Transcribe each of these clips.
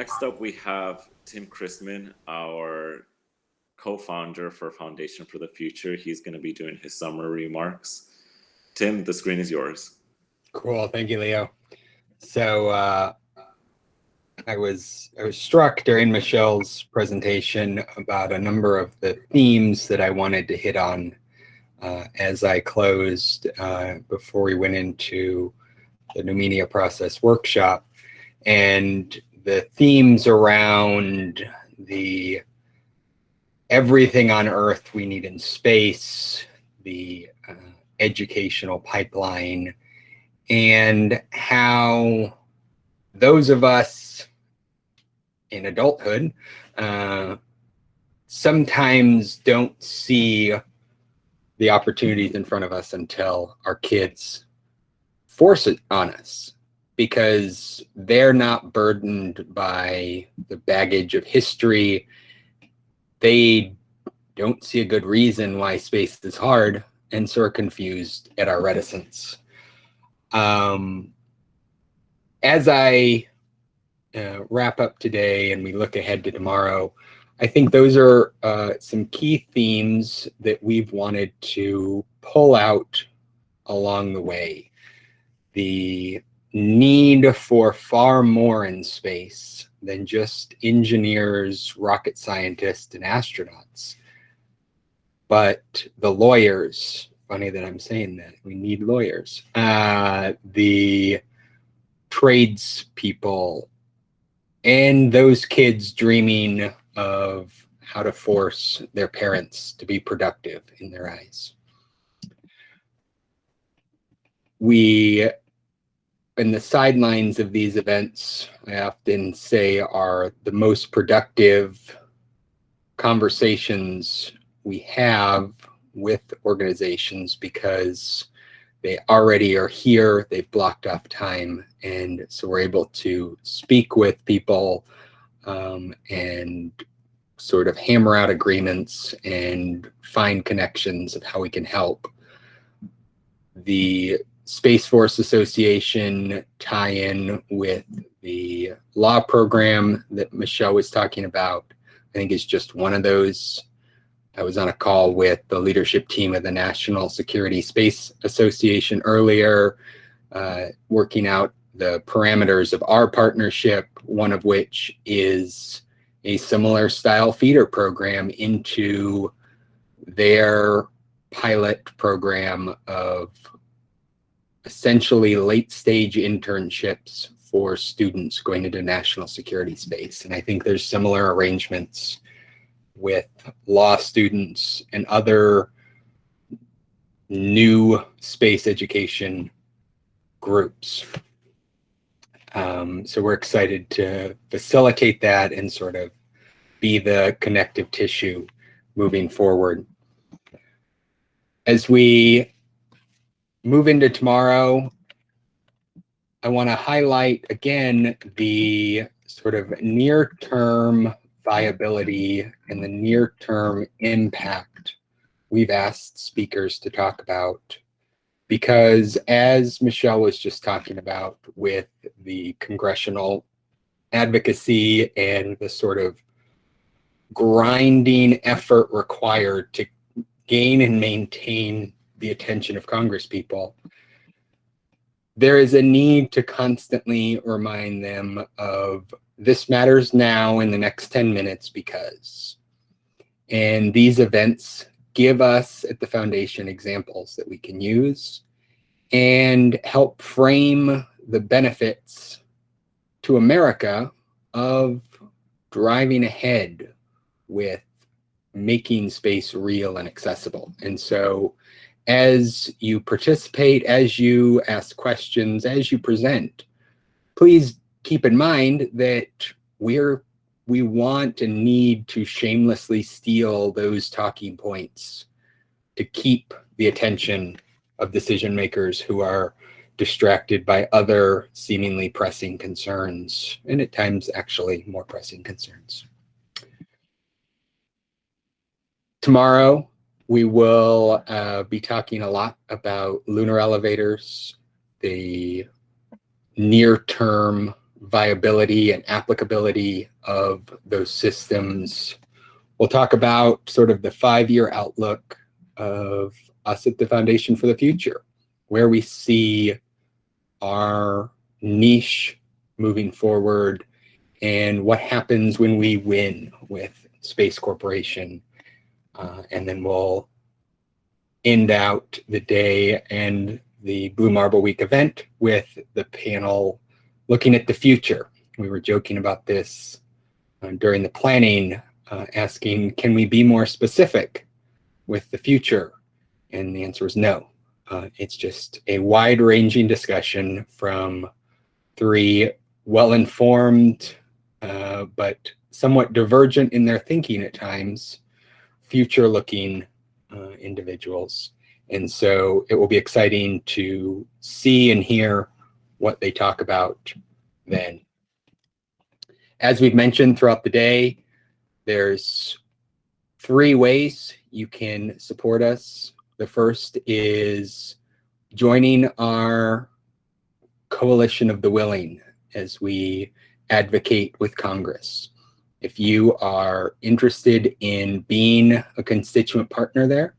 next up we have Tim Chrisman, our co-founder for Foundation for the Future. He's going to be doing his summary remarks. Tim, the screen is yours. Cool. Thank you, Leo. So I was struck during Michelle's presentation about a number of the themes that I wanted to hit on as I closed before we went into the New Media Process workshop. And the themes around the everything on Earth we need in space, the educational pipeline, and how those of us in adulthood sometimes don't see the opportunities in front of us until our kids force it on us, because they're not burdened by the baggage of history. They don't see a good reason why space is hard, and so are confused at our reticence. As I wrap up today and we look ahead to tomorrow, I think those are some key themes that we've wanted to pull out along the way. The need for far more in space than just engineers, rocket scientists, and astronauts, but the lawyers. Funny that I'm saying that. We need lawyers. The tradespeople, and those kids dreaming of how to force their parents to be productive in their eyes. We, in the sidelines of these events, I often say are the most productive conversations we have with organizations, because they already are here, they've blocked off time, and so we're able to speak with people and sort of hammer out agreements and find connections of how we can help. The Space Force Association tie-in with the law program that Michelle was talking about, I think is just one of those. I was on a call with the leadership team of the National Security Space Association earlier, working out the parameters of our partnership, one of which is a similar style feeder program into their pilot program of essentially late stage internships for students going into national security space. And I think there's similar arrangements with law students and other new space education groups. So we're excited to facilitate that and sort of be the connective tissue moving forward. As we move into tomorrow, I want to highlight again the sort of near-term viability and the near-term impact we've asked speakers to talk about, because as Michelle was just talking about with the congressional advocacy and the sort of grinding effort required to gain and maintain the attention of Congresspeople, there is a need to constantly remind them of this matters now in the next 10 minutes because. And these events give us at the foundation examples that we can use and help frame the benefits to America of driving ahead with making space real and accessible. And so as you participate, as you ask questions, as you present, please keep in mind that we want and need to shamelessly steal those talking points to keep the attention of decision makers who are distracted by other seemingly pressing concerns, and at times actually more pressing concerns. Tomorrow, we will be talking a lot about lunar elevators, the near-term viability and applicability of those systems. We'll talk about sort of the 5-year outlook of us at the Foundation for the Future, where we see our niche moving forward and what happens when we win with Space Corporation. And then we'll end out the day and the Blue Marble Week event with the panel looking at the future. We were joking about this during the planning, asking, can we be more specific with the future? And the answer is no. It's just a wide-ranging discussion from 3 well-informed, but somewhat divergent in their thinking at times, future-looking individuals. And so it will be exciting to see and hear what they talk about then. As we've mentioned throughout the day, there's 3 ways you can support us. The first is joining our Coalition of the Willing as we advocate with Congress. If you are interested in being a constituent partner there,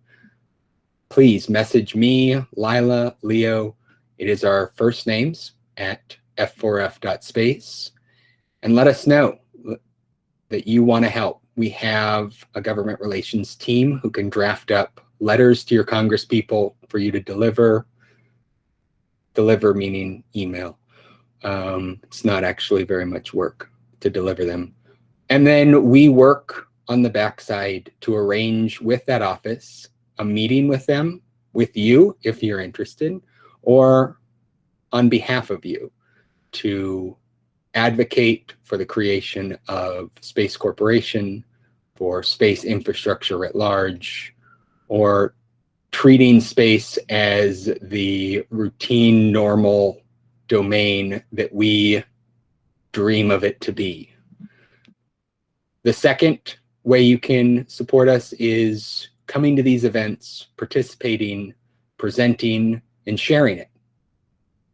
please message me, Lila, Leo. It is our first names at f4f.space, and let us know that you want to help. We have a government relations team who can draft up letters to your congresspeople for you to deliver. Deliver meaning email. It's not actually very much work to deliver them. And then we work on the backside to arrange with that office a meeting with them, with you, if you're interested, or on behalf of you, to advocate for the creation of Space Corporation, for space infrastructure at large, or treating space as the routine, normal domain that we dream of it to be. The second way you can support us is coming to these events, participating, presenting, and sharing it.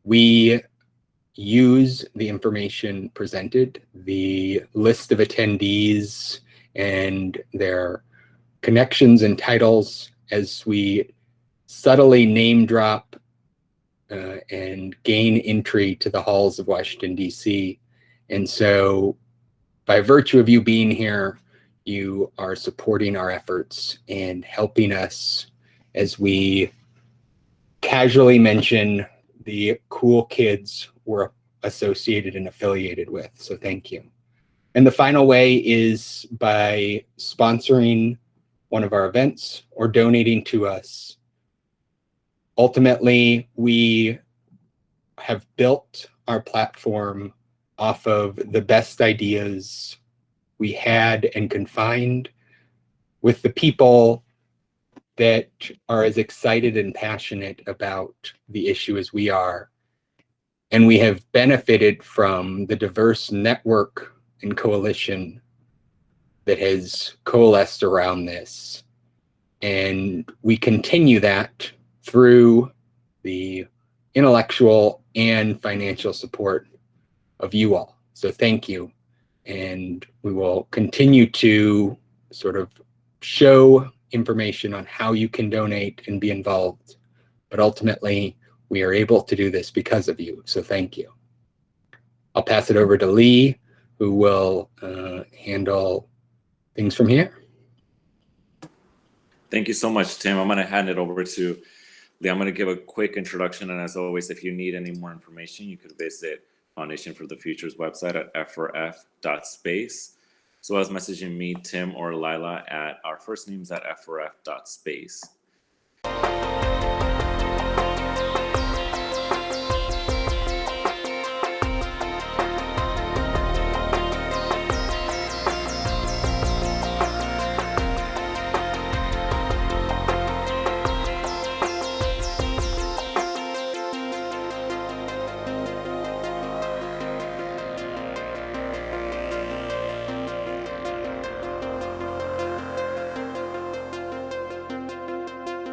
We use the information presented, the list of attendees and their connections and titles as we subtly name drop and gain entry to the halls of Washington, D.C. And so by virtue of you being here, you are supporting our efforts and helping us as we casually mention the cool kids we're associated and affiliated with. So thank you. And the final way is by sponsoring one of our events or donating to us. Ultimately, we have built our platform off of the best ideas we had and can find with the people that are as excited and passionate about the issue as we are. And we have benefited from the diverse network and coalition that has coalesced around this. And we continue that through the intellectual and financial support of you all. So thank you. And we will continue to sort of show information on how you can donate and be involved. But ultimately, we are able to do this because of you. So thank you. I'll pass it over to Lee, who will handle things from here. Thank you so much, Tim. I'm going to hand it over to Lee. I'm going to give a quick introduction. And as always, if you need any more information, you could visit Foundation for the Future's website at f4f.space. So as messaging me, Tim, or Lila at our first names at f4f.space.